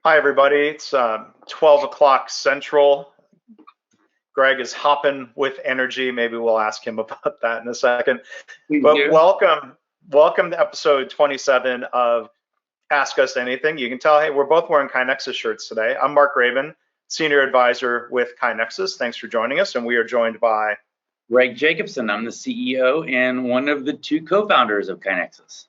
Hi, everybody. It's 12 o'clock Central. Greg is hopping with energy. Maybe we'll ask him about that in a second. But welcome to episode 27 of Ask Us Anything. You can tell, hey, we're both wearing KaiNexus shirts today. I'm Mark Graban, Senior Advisor with KaiNexus. Thanks for joining us. And we are joined by Greg Jacobson. I'm the CEO and one of the two co-founders of KaiNexus.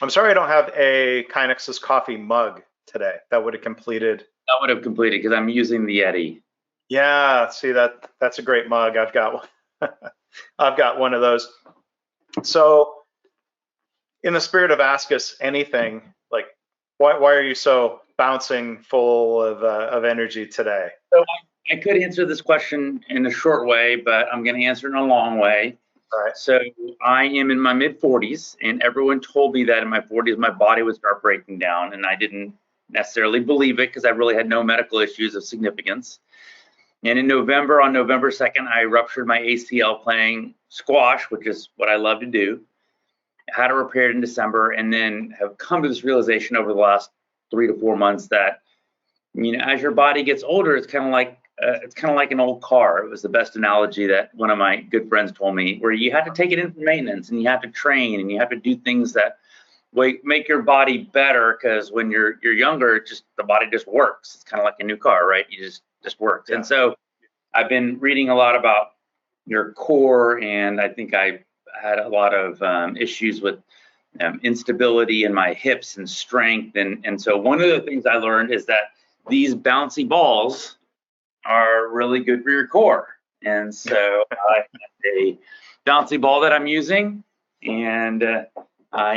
I'm sorry I don't have a KaiNexus coffee mug today. That would have completed because I'm using the Yeti. Yeah, see that's a great mug. I've got I've got one of those. So in the spirit of ask us anything, like why are you so bouncing full of energy today? So I could answer this question in a short way, but I'm going to answer it in a long way. All right. So I am in my mid 40s, and everyone told me that in my 40s my body would start breaking down, and I didn't necessarily believe it because I really had no medical issues of significance. And in November, on November 2nd, I ruptured my ACL playing squash, which is what I love to do. I had it repaired in December, and then have come to this realization over the last 3 to 4 months that, as your body gets older, it's kind of like an old car. It was the best analogy that one of my good friends told me, where you have to take it in for maintenance, and you have to train, and you have to do things that make your body better, because when you're younger, the body just works. It's kind of like a new car, right? You just works. Yeah. And so I've been reading a lot about your core, and I think I had a lot of issues with instability in my hips and strength. And so one of the things I learned is that these bouncy balls are really good for your core. And so I have a bouncy ball that I'm using, and I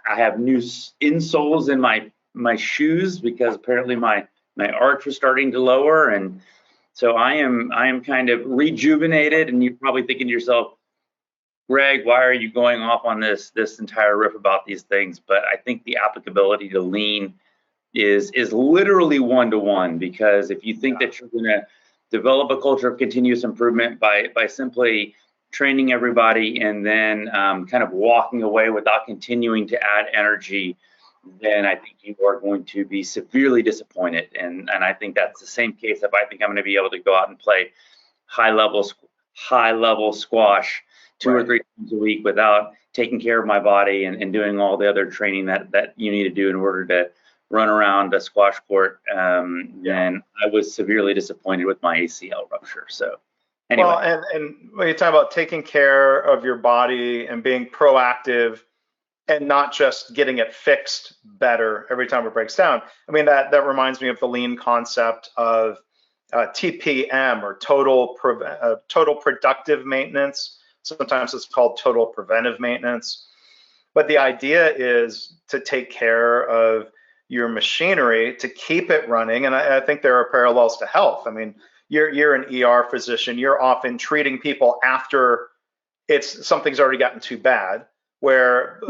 have new insoles in my shoes, because apparently my arch was starting to lower, and so I am kind of rejuvenated. And you're probably thinking to yourself, Greg, why are you going off on this entire riff about these things? But I think the applicability to lean is literally one-to-one, because if you think that you're going to develop a culture of continuous improvement by simply training everybody and then kind of walking away without continuing to add energy, then I think you are going to be severely disappointed. And I think that's the same case if I think I'm going to be able to go out and play high level squash 2 or 3 times a week without taking care of my body and doing all the other training that you need to do in order to run around a squash court. Then I was severely disappointed with my ACL rupture. So anyway. Well, and when you talk about taking care of your body and being proactive and not just getting it fixed better every time it breaks down, I mean, that reminds me of the lean concept of TPM, or total productive maintenance. Sometimes it's called total preventive maintenance. But the idea is to take care of your machinery to keep it running. And I think there are parallels to health. I mean, you're an ER physician. You're often treating people after something's already gotten too bad, where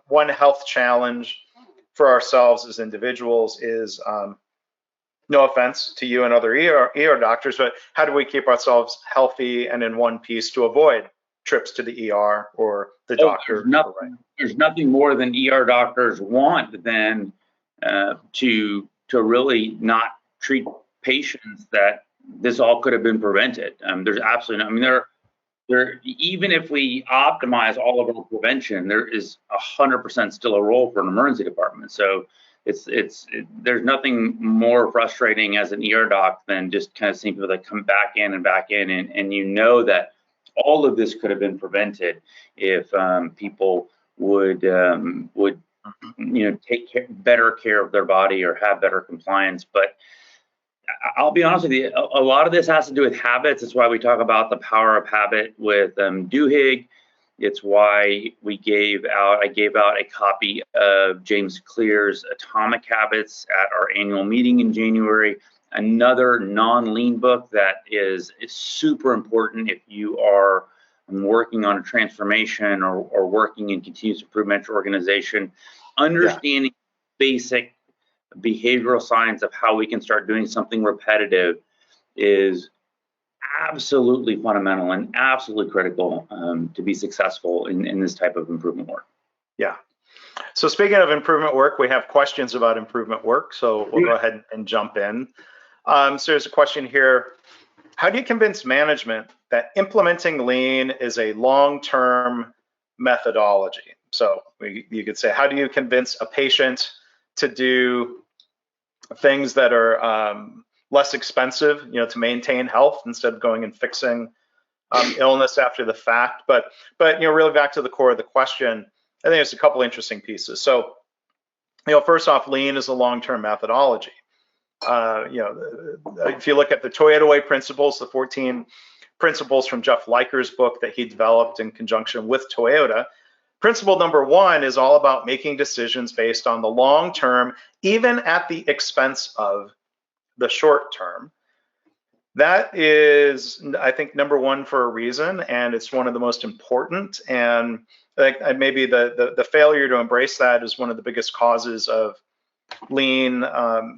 one health challenge for ourselves as individuals is, no offense to you and other ER doctors, but how do we keep ourselves healthy and in one piece to avoid trips to the ER or the doctor? There's nothing more than ER doctors want than to really not treat patients that this all could have been prevented. There's absolutely no, I mean, there even if we optimize all of our prevention, there is 100% still a role for an emergency department. So there's nothing more frustrating as an ER doc than just kind of seeing people that come back in, and that all of this could have been prevented if people would take better care of their body or have better compliance. But I'll be honest with you, a lot of this has to do with habits. It's why we talk about the power of habit with Duhigg. It's why I gave out a copy of James Clear's Atomic Habits at our annual meeting in January. Another non-lean book that is super important if you are working on a transformation or working in continuous improvement organization. Understanding basic behavioral science of how we can start doing something repetitive is absolutely fundamental and absolutely critical to be successful in this type of improvement work. Yeah. So speaking of improvement work, we have questions about improvement work. So we'll go ahead and jump in. So there's a question here. How do you convince management that implementing lean is a long-term methodology? So you could say, how do you convince a patient to do things that are less expensive, to maintain health instead of going and fixing illness after the fact? But really back to the core of the question, I think there's a couple interesting pieces. So, first off, lean is a long-term methodology. If you look at the Toyota Way principles, the 14 principles from Jeff Liker's book that he developed in conjunction with Toyota, principle number 1 is all about making decisions based on the long term, even at the expense of the short term. That is, I think, number 1 for a reason, and it's one of the most important. And I think maybe the failure to embrace that is one of the biggest causes of lean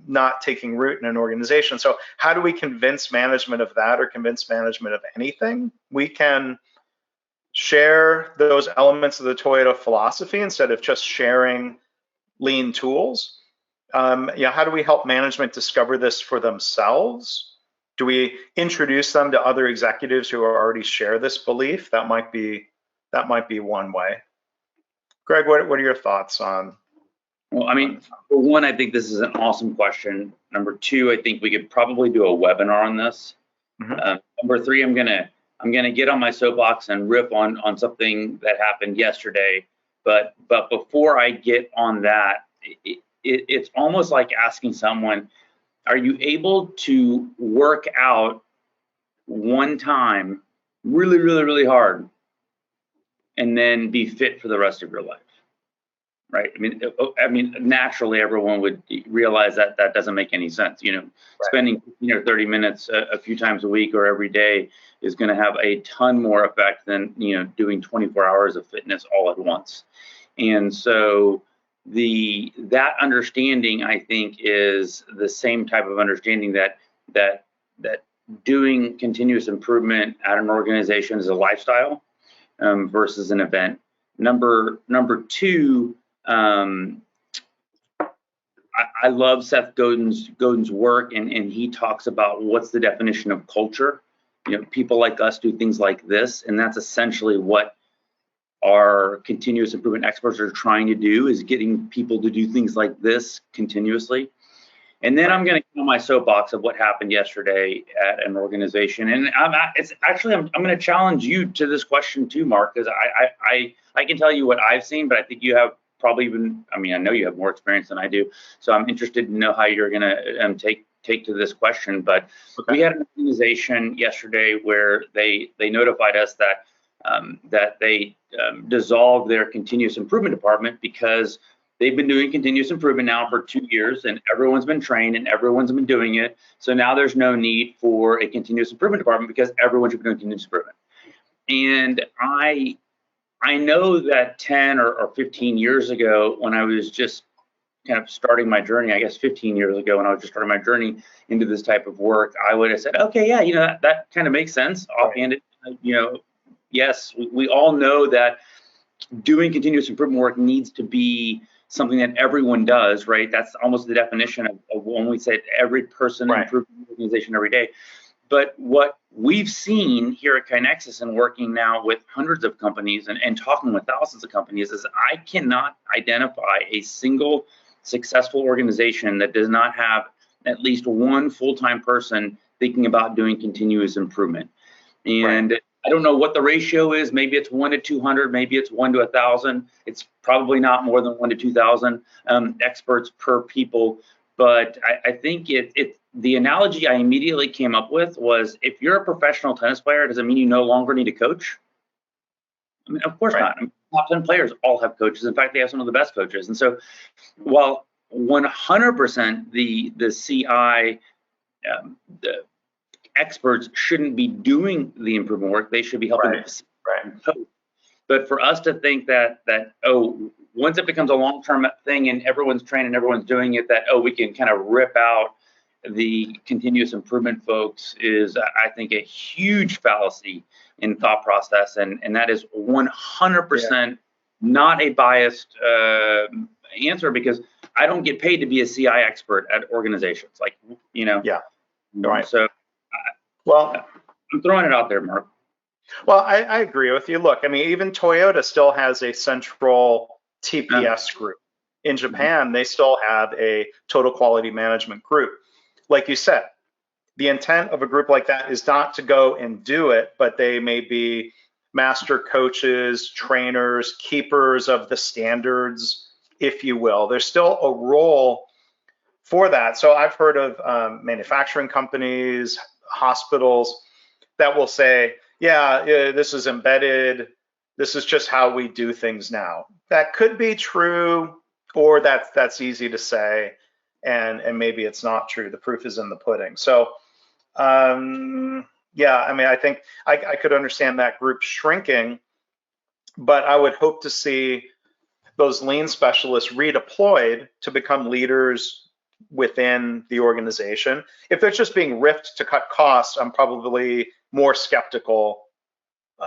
not taking root in an organization. So how do we convince management of that, or convince management of anything? We can share those elements of the Toyota philosophy instead of just sharing lean tools. How do we help management discover this for themselves? Do we introduce them to other executives who already share this belief? That might be one way. Greg, what are your thoughts on? Well, I mean, for one, I think this is an awesome question. Number 2, I think we could probably do a webinar on this. Mm-hmm. Number 3, I'm gonna get on my soapbox and riff on something that happened yesterday. But before I get on that, it's almost like asking someone, are you able to work out one time really, really, really hard and then be fit for the rest of your life? Right. I mean, naturally, everyone would realize that that doesn't make any sense. Right. Spending 15 or 30 minutes a few times a week or every day is going to have a ton more effect than doing 24 hours of fitness all at once. And so that understanding, I think, is the same type of understanding that doing continuous improvement at an organization is a lifestyle versus an event. Number 2. I love Seth Godin's work, and he talks about what's the definition of culture. People like us do things like this, and that's essentially what our continuous improvement experts are trying to do, is getting people to do things like this continuously. And then I'm going to get on my soapbox of what happened yesterday at an organization, and I'm going to challenge you to this question too, Mark, because I can tell you what I've seen, but I think you have probably I know you have more experience than I do, so I'm interested to know how you're going to take to this question. But we had an organization yesterday where they notified us that they dissolved their continuous improvement department because they've been doing continuous improvement now for 2 years, and everyone's been trained and everyone's been doing it. So now there's no need for a continuous improvement department because everyone should be doing continuous improvement. And I know that 10 or 15 years ago, when I was just kind of starting my journey, I guess 15 years ago, when I was just starting my journey into this type of work, I would have said, okay, yeah, that kind of makes sense. Offhanded, yes, we all know that doing continuous improvement work needs to be something that everyone does, right? That's almost the definition of when we say every person improves the organization every day. But what we've seen here at KaiNexus and working now with hundreds of companies and talking with thousands of companies is I cannot identify a single successful organization that does not have at least one full-time person thinking about doing continuous improvement. And I don't know what the ratio is. Maybe it's 1 to 200, maybe it's 1 to 1,000. It's probably not more than 1 to 2,000 experts per people. But I think the analogy I immediately came up with was, if you're a professional tennis player, does it mean you no longer need a coach? I mean, of course not. I mean, top 10 players all have coaches. In fact, they have some of the best coaches. And so while 100% the CI, the experts shouldn't be doing the improvement work, they should be helping coach. But for us to think that once it becomes a long-term thing and everyone's trained and everyone's doing it, that we can kind of rip out the continuous improvement folks is, I think, a huge fallacy in thought process, and that is 100% not a biased answer, because I don't get paid to be a CI expert at organizations. Like, Yeah. Right. So, well, I'm throwing it out there, Mark. Well, I agree with you. Look, I mean, even Toyota still has a central TPS group. In Japan, they still have a total quality management group. Like you said, the intent of a group like that is not to go and do it, but they may be master coaches, trainers, keepers of the standards, if you will. There's still a role for that. So I've heard of manufacturing companies, hospitals that will say, yeah, this is embedded. This is just how we do things now. That could be true, or that's easy to say, and maybe it's not true. The proof is in the pudding. So, yeah, I mean, I think I could understand that group shrinking, but I would hope to see those lean specialists redeployed to become leaders within the organization. If they're just being riffed to cut costs, I'm probably more skeptical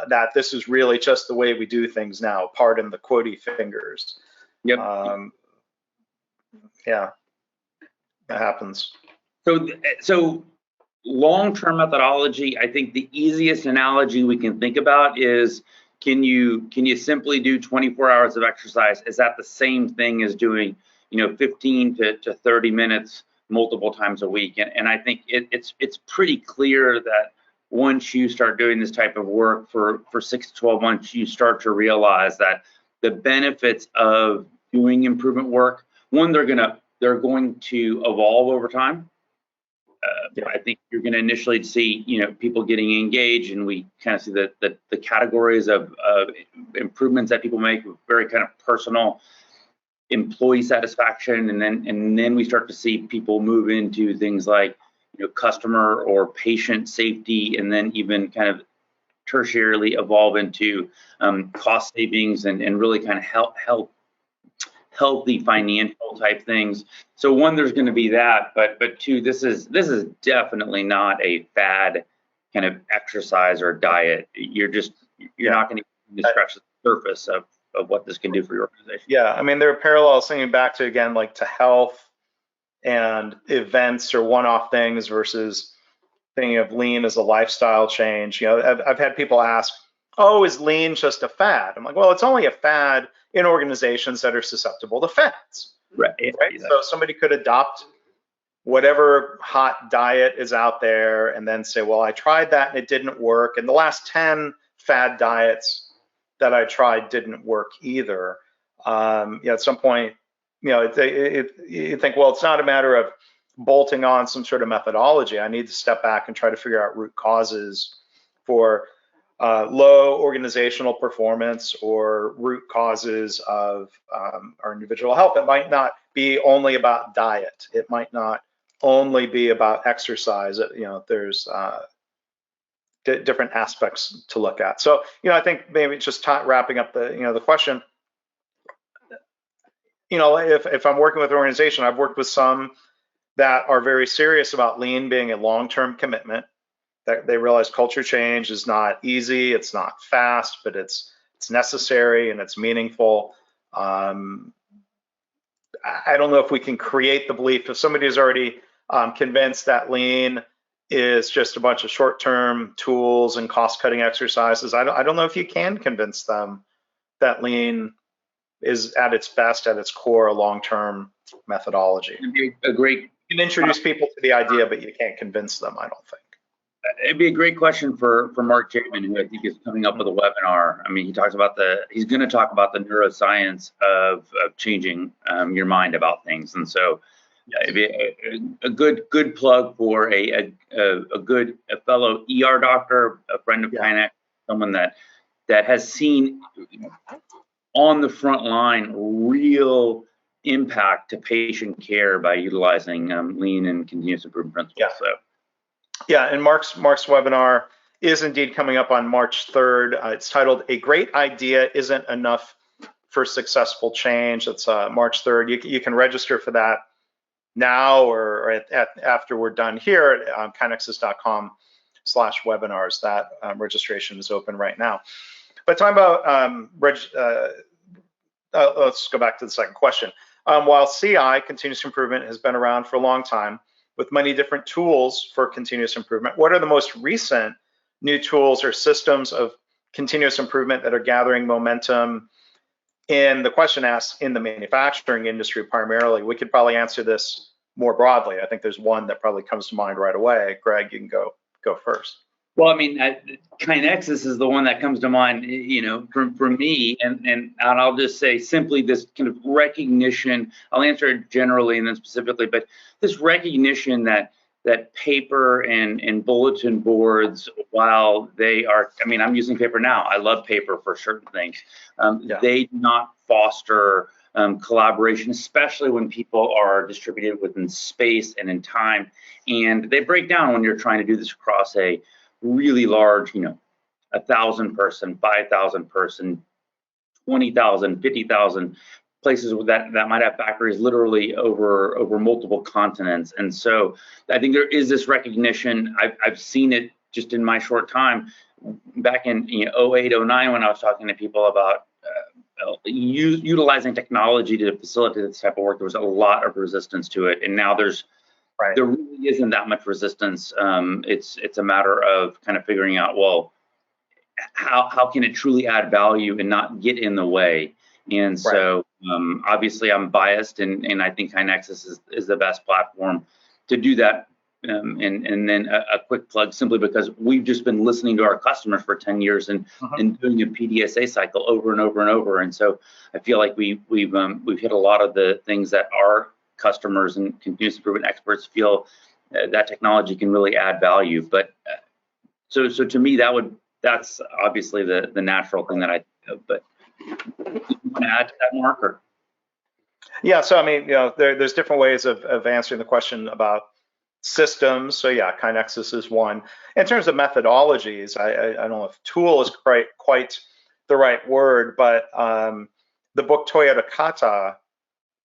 that this is really just the way we do things now. Pardon the quotey fingers. Yep. Yeah, that happens. So long-term methodology, I think the easiest analogy we can think about is, can you simply do 24 hours of exercise? Is that the same thing as doing 15 to 30 minutes multiple times a week? And I think it's pretty clear that once you start doing this type of work for 6 to 12 months, you start to realize that the benefits of doing improvement work, one, they're going to evolve over time. I think you're going to initially see, people getting engaged, and we kind of see the categories of improvements that people make with very kind of personal employee satisfaction, and then we start to see people move into things like, customer or patient safety, and then even kind of tertiarily evolve into cost savings and really kind of healthy financial type things. So one, there's going to be that, but two, this is definitely not a fad kind of exercise or diet. You're not going to scratch the surface of what this can do for your organization. Yeah, I mean, there are parallels thinking back to, again, like to health and events or one-off things versus thinking of lean as a lifestyle change. I've had people ask, oh, is lean just a fad? I'm like, well, it's only a fad in organizations that are susceptible to fads. Right. So somebody could adopt whatever hot diet is out there and then say, well, I tried that and it didn't work. And the last 10 fad diets that I tried didn't work either. At some point, you think, well, it's not a matter of bolting on some sort of methodology. I need to step back and try to figure out root causes for low organizational performance or root causes of our individual health. It might not be only about diet. It might not only be about exercise. There's different aspects to look at. So, I think maybe just wrapping up the question. If I'm working with an organization, I've worked with some that are very serious about lean being a long-term commitment. That they realize culture change is not easy, it's not fast, but it's necessary and it's meaningful. I don't know if we can create the belief. If somebody is already convinced that lean is just a bunch of short-term tools and cost-cutting exercises, I don't know if you can convince them that lean is at its best, at its core, a long-term methodology. You can introduce people to the idea, but you can't convince them, I don't think. It'd be a great question for Mark Chapman, who I think is coming up with a webinar. I mean, he's going to talk about the neuroscience of changing your mind about things. And so it'd be a good plug for a fellow ER doctor, a friend of Kinex, someone that has seen on the front line real impact to patient care by utilizing lean and continuous improvement principles. Yeah. Yeah, and Mark's webinar is indeed coming up on March 3rd. It's titled "A Great Idea Isn't Enough for Successful Change." It's March 3rd. You can register for that now or after we're done here at kinexus.com/webinars. That registration is open right now. But talking about let's go back to the second question. While CI, continuous improvement, has been around for a long time with many different tools for continuous improvement, what are the most recent new tools or systems of continuous improvement that are gathering momentum? In the question asks in the manufacturing industry primarily. We could probably answer this more broadly. I think there's one that probably comes to mind right away. Greg, you can go first. Well, I mean, KaiNexus is the one that comes to mind, you know, for me, and I'll just say simply this kind of recognition. I'll answer it generally and then specifically, but this recognition that paper and bulletin boards, while they are, I mean, I'm using paper now. I love paper for certain things. They do not foster collaboration, especially when people are distributed within space and in time, and they break down when you're trying to do this across a really large, you know, 1,000 person, 5,000 person, 20,000, 50,000 places that might have factories literally over multiple continents. And so I think there is this recognition. I've seen it just in my short time back in 08, 09 when I was talking to people about utilizing technology to facilitate this type of work. There was a lot of resistance to it, and now there really isn't that much resistance. It's a matter of kind of figuring out, well, how can it truly add value and not get in the way? And so obviously I'm biased, and I think KaiNexus is the best platform to do that. And then a quick plug, simply because we've just been listening to our customers for 10 years and doing a PDSA cycle over and over and over. And so I feel like we've hit a lot of the things that our customers and continuous improvement experts feel that technology can really add value. But so to me, that's obviously the natural thing that I think of. But you want to add to that, Mark? Or? Yeah, so I mean, there's different ways of answering the question about systems. So yeah, KaiNexus is one. In terms of methodologies, I don't know if tool is quite the right word, but the book Toyota Kata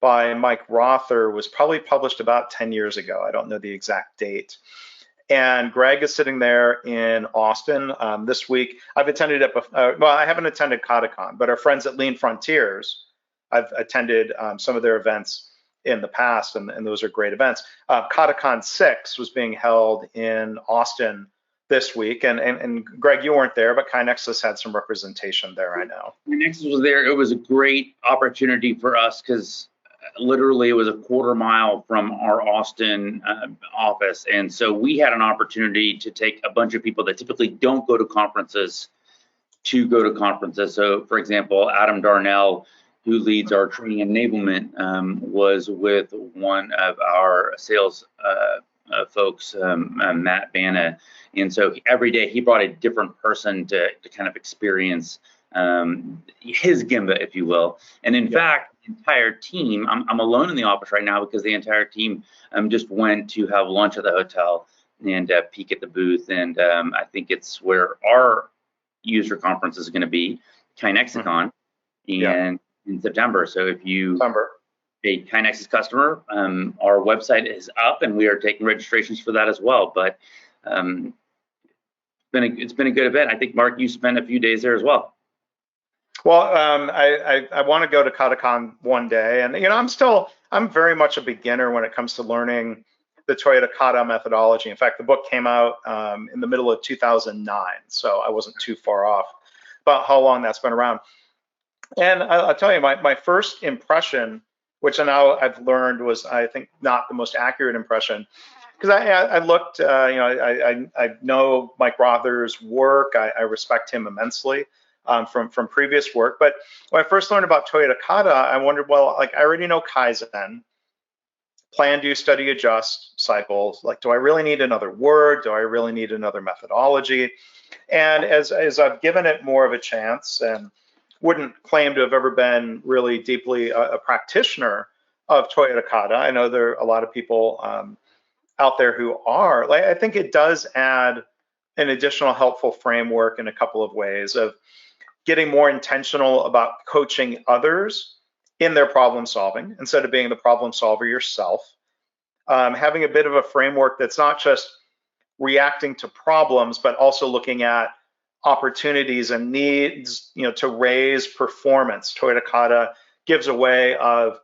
by Mike Rother was probably published about 10 years ago. I don't know the exact date. And Greg is sitting there in Austin this week. I've attended it before. Well, I haven't attended KataCon, but our friends at Lean Frontiers, I've attended some of their events in the past, and those are great events. KataCon 6 was being held in Austin this week, and Greg, you weren't there, but KaiNexus had some representation there, I know. KaiNexus was there. It was a great opportunity for us because literally it was a quarter mile from our Austin office, and so we had an opportunity to take a bunch of people that typically don't go to conferences to go to conferences. So, for example, Adam Darnell, who leads our training enablement, was with one of our sales folks, Matt Banna. And so every day he brought a different person to kind of experience his Gemba, if you will. And in fact, the entire team, I'm alone in the office right now because the entire team just went to have lunch at the hotel and peek at the booth. And I think it's where our user conference is going to be, KaiNexicon, and in September. So if you a KaiNexus customer, our website is up and we are taking registrations for that as well. But it's been a good event. I think, Mark, you spent a few days there as well. Well, I want to go to KataCon one day, and I'm very much a beginner when it comes to learning the Toyota Kata methodology. In fact, the book came out in the middle of 2009, so I wasn't too far off about how long that's been around. And I'll tell you, my first impression, which now I've learned was, I think, not the most accurate impression, because I looked, I know Mike Rother's work. I respect him immensely from previous work. But when I first learned about Toyota Kata, I wondered, well, like, I already know Kaizen, plan, do, study, adjust cycles. Like, do I really need another word? Do I really need another methodology? And as I've given it more of a chance, and wouldn't claim to have ever been really deeply a practitioner of Toyota Kata. I know there are a lot of people out there who are. Like, I think it does add an additional helpful framework in a couple of ways of getting more intentional about coaching others in their problem solving instead of being the problem solver yourself. Having a bit of a framework that's not just reacting to problems, but also looking at opportunities and needs, to raise performance. Toyota Kata gives a way of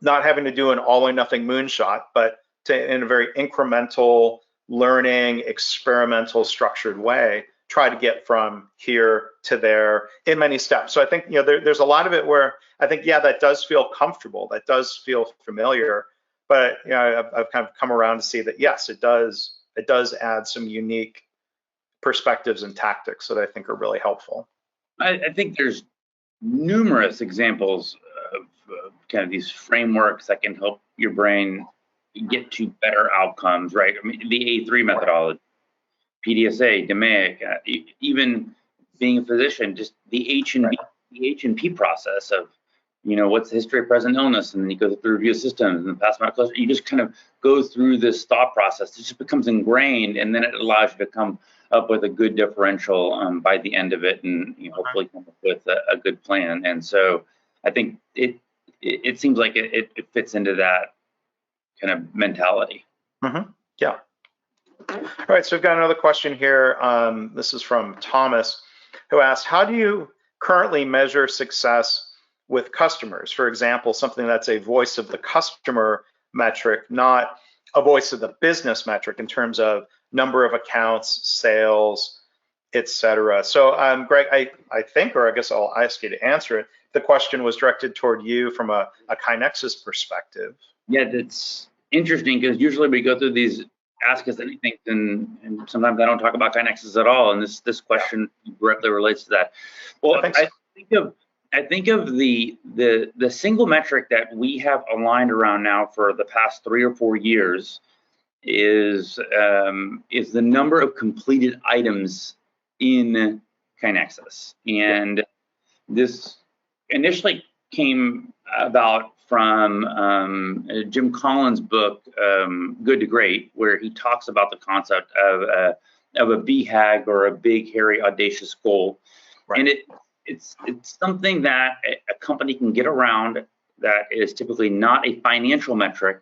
not having to do an all or nothing moonshot, but in a very incremental, learning, experimental, structured way, try to get from here to there in many steps. So I think there's a lot of it where I think, yeah, that does feel comfortable, that does feel familiar, but I've kind of come around to see that yes, it does add some unique perspectives and tactics that I think are really helpful. I think there's numerous examples of kind of these frameworks that can help your brain get to better outcomes, right? I mean, the A3 methodology, PDSA, DMAIC, even being a physician, just the H&P process of, what's the history of present illness, and then you go through the review of systems and the past medical history. You just kind of go through this thought process. It just becomes ingrained, and then it allows you to come up with a good differential by the end of it, and hopefully come up with a good plan. And so I think it seems like it fits into that kind of mentality. Mm-hmm. Yeah. All right, so we've got another question here. This is from Thomas, who asked, how do you currently measure success with customers? For example, something that's a voice of the customer metric, not a voice of the business metric in terms of number of accounts, sales, etc. So Greg, I think, or I guess I'll ask you to answer it. The question was directed toward you from a KaiNexus perspective. Yeah, that's interesting, because usually we go through these ask us anything, and sometimes I don't talk about KaiNexus at all, and this question directly relates to that. Well, I think of the single metric that we have aligned around now for the past 3 or 4 years is the number of completed items in KaiNexus. And this initially came about from Jim Collins' book, Good to Great, where he talks about the concept of a BHAG, or a big, hairy, audacious goal. Right. And it's something that a company can get around, that is typically not a financial metric,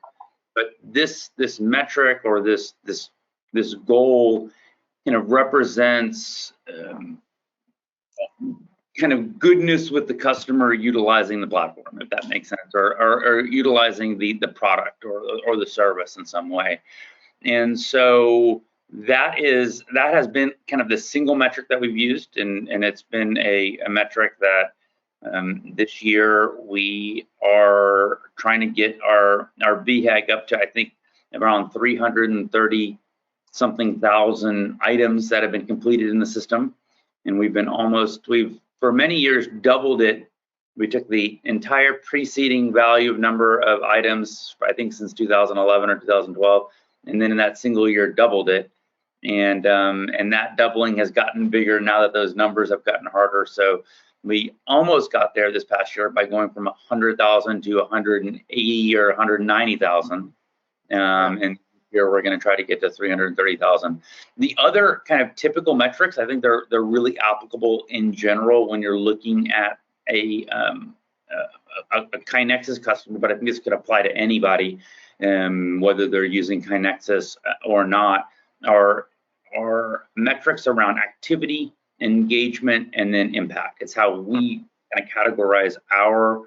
but this metric, or this goal kind of represents kind of goodness with the customer utilizing the platform, if that makes sense, or utilizing the product or the service in some way. And so that has been kind of the single metric that we've used, and it's been a metric that this year we are trying to get our BHAG up to, I think, around 330 something thousand items that have been completed in the system. And we've for many years doubled it. We took the entire preceding value of number of items, I think since 2011 or 2012, and then in that single year doubled it. And that doubling has gotten bigger now that those numbers have gotten harder. So we almost got there this past year by going from 100,000 to 180 or 190,000. And here we're going to try to get to 330,000. The other kind of typical metrics, I think they're really applicable in general when you're looking at a KaiNexus customer, but I think this could apply to anybody, whether they're using KaiNexus or not, are metrics around activity, engagement, and then impact. It's how we kind of categorize our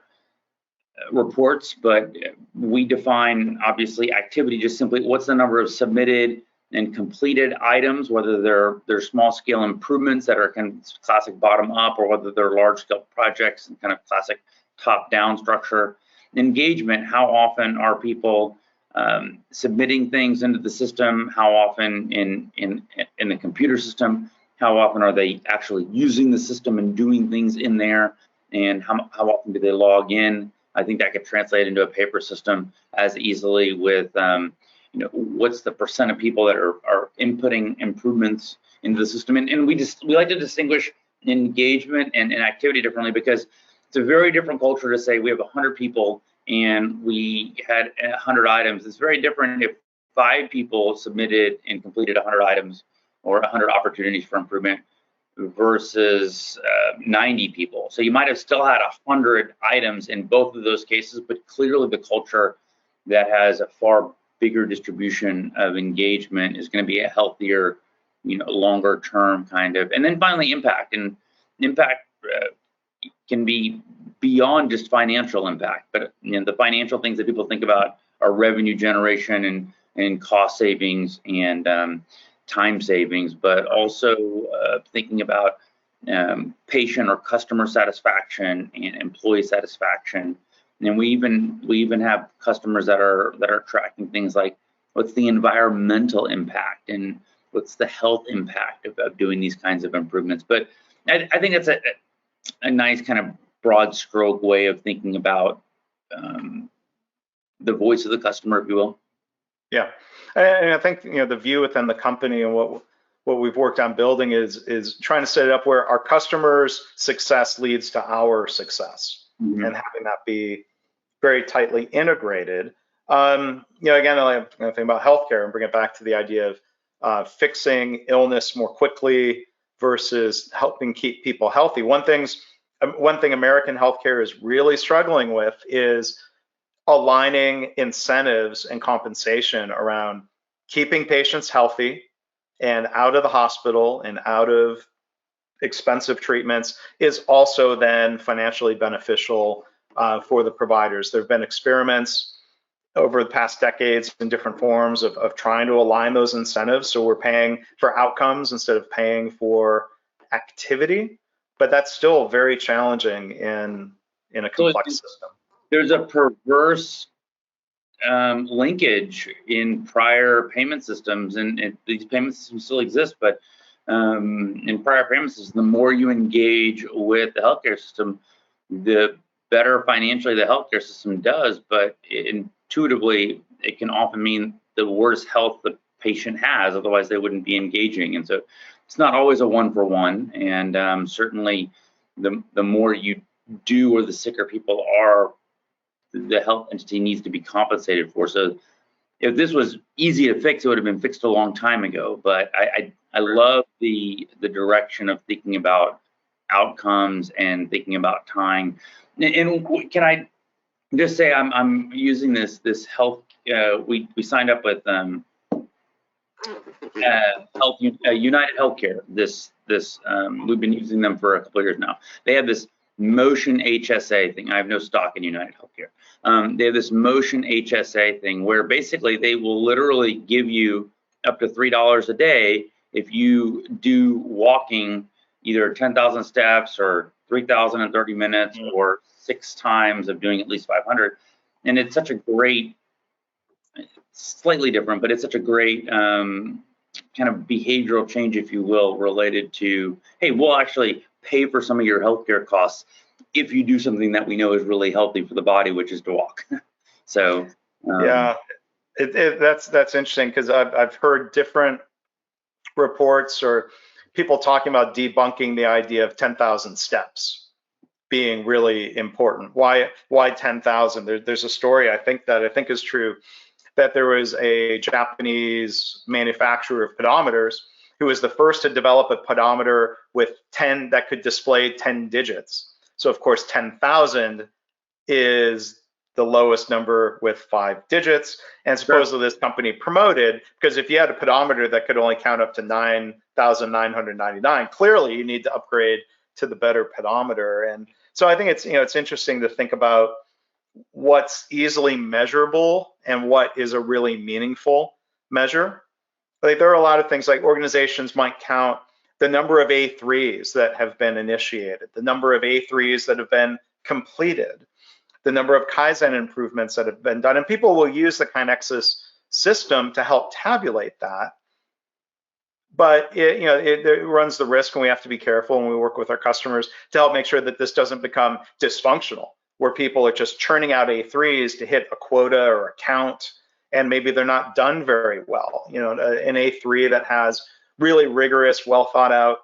reports, but we define, obviously, activity just simply what's the number of submitted and completed items, whether they're small scale improvements that are kind of classic bottom up, or whether they're large scale projects and kind of classic top down structure. Engagement, how often are people submitting things into the system? How often in the computer system? How often are they actually using the system and doing things in there? And how often do they log in? I think that could translate into a paper system as easily with, what's the percent of people that are inputting improvements into the system. And we like to distinguish engagement and activity differently, because it's a very different culture to say we have 100 people and we had 100 items. It's very different if 5 people submitted and completed 100 items or 100 opportunities for improvement versus 90 people. So you might have still had 100 items in both of those cases, but clearly the culture that has a far bigger distribution of engagement is going to be a healthier, longer term kind of. And then finally, impact. And impact, can be beyond just financial impact. But the financial things that people think about are revenue generation and cost savings and time savings, but also thinking about patient or customer satisfaction and employee satisfaction. And we even have customers that are tracking things like what's the environmental impact and what's the health impact of doing these kinds of improvements. But I think it's a nice kind of broad stroke way of thinking about the voice of the customer, if you will. Yeah, and I think the view within the company and what we've worked on building is trying to set it up where our customers' success leads to our success, and having that be very tightly integrated. Again, I think about healthcare and bring it back to the idea of fixing illness more quickly versus helping keep people healthy. One thing American healthcare is really struggling with is aligning incentives and compensation around keeping patients healthy and out of the hospital and out of expensive treatments is also then financially beneficial for the providers. There have been experiments over the past decades in different forms of trying to align those incentives. So we're paying for outcomes instead of paying for activity, but that's still very challenging in a complex system. There's a perverse linkage in prior payment systems, and these payment systems still exist, but in prior payment systems, the more you engage with the healthcare system, the better financially the healthcare system does, but intuitively, it can often mean the worse health the patient has, otherwise they wouldn't be engaging. And so it's not always a one-for-one, and certainly the more you do or the sicker people are, the health entity needs to be compensated for. So if this was easy to fix, it would have been fixed a long time ago. But I love the direction of thinking about outcomes and thinking about time. And can I just say I'm using this health? We signed up with United Healthcare. This we've been using them for a couple of years now. They have this Motion HSA thing. I have no stock in United Healthcare. They have this Motion HSA thing where basically they will literally give you up to $3 a day if you do walking either 10,000 steps or 3,000 in 30 minutes or 6 times of doing at least 500. And it's such a great, slightly different, but it's such a great kind of behavioral change, if you will, related to, hey, we'll actually pay for some of your healthcare costs if you do something that we know is really healthy for the body, which is to walk. So yeah, that's interesting, because I've heard different reports or people talking about debunking the idea of 10,000 steps being really important. Why 10,000? There's a story I think is true, that there was a Japanese manufacturer of pedometers who was the first to develop a pedometer with 10 that could display 10 digits. So of course 10,000 is the lowest number with 5 digits, and supposedly this company promoted, because if you had a pedometer that could only count up to 9,999, clearly you need to upgrade to the better pedometer. And so I think it's interesting to think about what's easily measurable and what is a really meaningful measure. Like there are a lot of things, like organizations might count the number of A3s that have been initiated, the number of A3s that have been completed, the number of Kaizen improvements that have been done, and people will use the KaiNexus system to help tabulate that. But it runs the risk, and we have to be careful when we work with our customers to help make sure that this doesn't become dysfunctional, where people are just churning out A3s to hit a quota or a count, and maybe they're not done very well. An A3 that has really rigorous, well thought out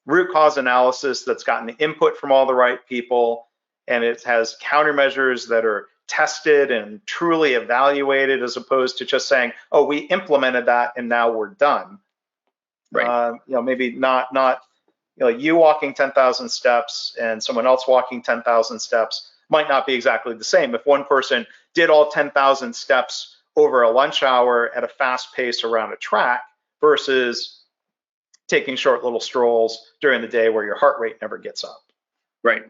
root cause analysis that's gotten input from all the right people, and it has countermeasures that are tested and truly evaluated, as opposed to just saying, oh, we implemented that and now we're done. Right. Maybe not you walking 10,000 steps and someone else walking 10,000 steps might not be exactly the same. If one person did all 10,000 steps over a lunch hour at a fast pace around a track versus taking short little strolls during the day where your heart rate never gets up. Right.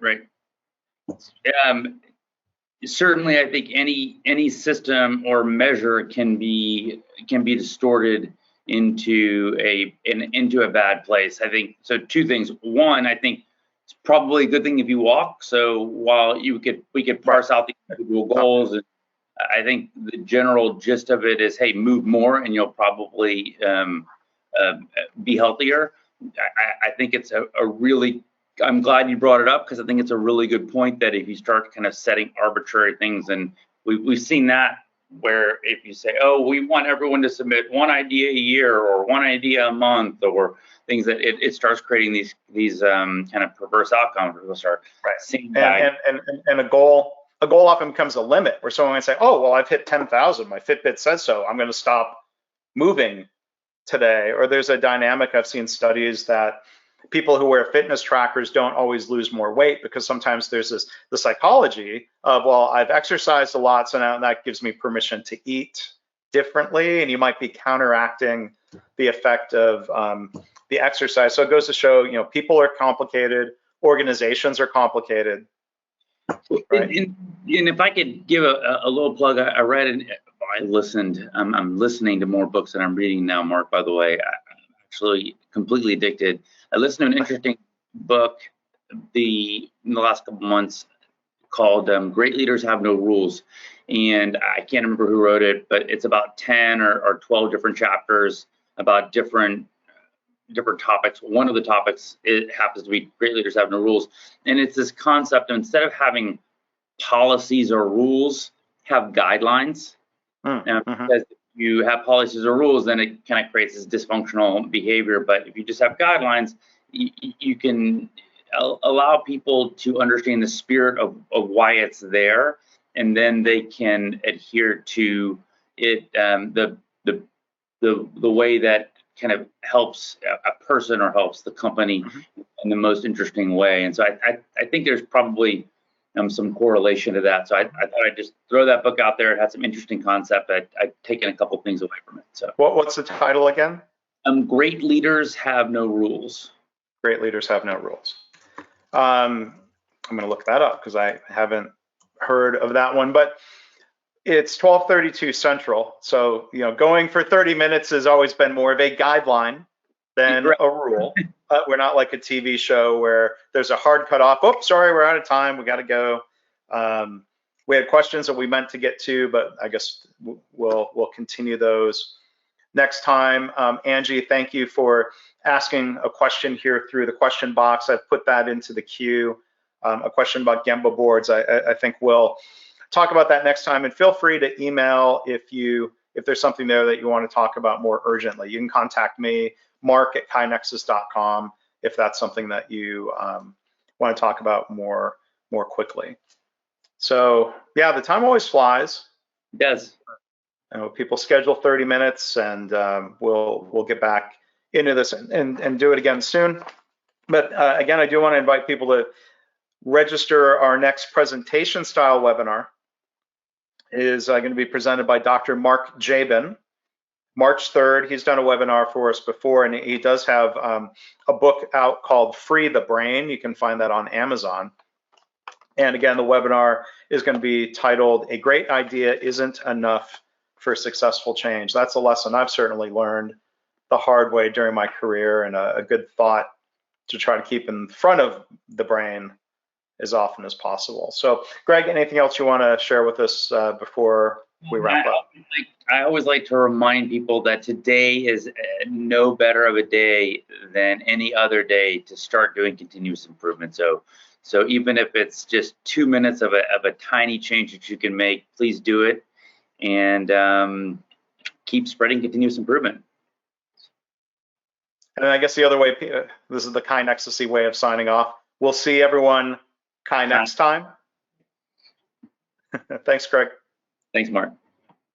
Certainly, I think any system or measure can be distorted into a bad place. I think so. Two things. One, I think it's probably a good thing if you walk. So while we could parse out the individual goals, and I think the general gist of it is, hey, move more, and you'll probably be healthier. I think it's a really, I'm glad you brought it up, because I think it's a really good point that if you start kind of setting arbitrary things, and we've seen that, where if you say, oh, we want everyone to submit one idea a year or one idea a month, or things, that it starts creating these kind of perverse outcomes. We'll start seeing that. And a goal often becomes a limit, where someone can say, oh, well, I've hit 10,000. My Fitbit says so. I'm going to stop moving today. Or there's a dynamic, I've seen studies that people who wear fitness trackers don't always lose more weight, because sometimes there's the psychology of, well, I've exercised a lot, so now that gives me permission to eat differently, and you might be counteracting the effect of the exercise. So it goes to show, people are complicated, organizations are complicated. Right? And if I could give a little plug, I read and I listened. I'm listening to more books than I'm reading now, Mark, by the way. I'm actually completely addicted. I listened to an interesting book in the last couple months called Great Leaders Have No Rules. And I can't remember who wrote it, but it's about 10 or 12 different chapters about different topics. One of the topics, it happens to be Great Leaders Have No Rules. And it's this concept of, instead of having policies or rules, have guidelines. Because if you have policies or rules, then it kind of creates this dysfunctional behavior. But if you just have guidelines, you can allow people to understand the spirit of why it's there, and then they can adhere to it, the way that kind of helps a person or helps the company in the most interesting way. And so I think there's probably some correlation to that. So I thought I'd just throw that book out there. It had some interesting concept. I've taken a couple things away from it. So what's the title again? Great Leaders Have No Rules. Great Leaders Have No Rules. I'm going to look that up, because I haven't heard of that one. But it's 12:32 Central. So, going for 30 minutes has always been more of a guideline than a rule. We're not like a TV show where there's a hard cutoff. Oh, sorry, we're out of time. We got to go. We had questions that we meant to get to, but I guess we'll continue those next time. Angie, thank you for asking a question here through the question box. I've put that into the queue. A question about Gemba boards. I think we'll talk about that next time. And feel free to email if there's something there that you want to talk about more urgently. You can contact me, mark@kinexus.com, if that's something that you want to talk about more quickly. So yeah, the time always flies. It does. People schedule 30 minutes, and we'll get back into this and do it again soon. But again, I do want to invite people to register. Our next presentation style webinar is going to be presented by Dr. Mark Jabin. March 3rd, he's done a webinar for us before, and he does have a book out called Free the Brain. You can find that on Amazon. And again, the webinar is going to be titled, A Great Idea Isn't Enough for Successful Change. That's a lesson I've certainly learned the hard way during my career, and a good thought to try to keep in front of the brain as often as possible. So, Greg, anything else you want to share with us before we wrap up? I always like to remind people that today is no better of a day than any other day to start doing continuous improvement. So even if it's just 2 minutes of a tiny change that you can make, please do it, and keep spreading continuous improvement. And I guess the other way, this is the KaiNexus way of signing off. We'll see everyone next time. Thanks, Greg. Thanks, Mark.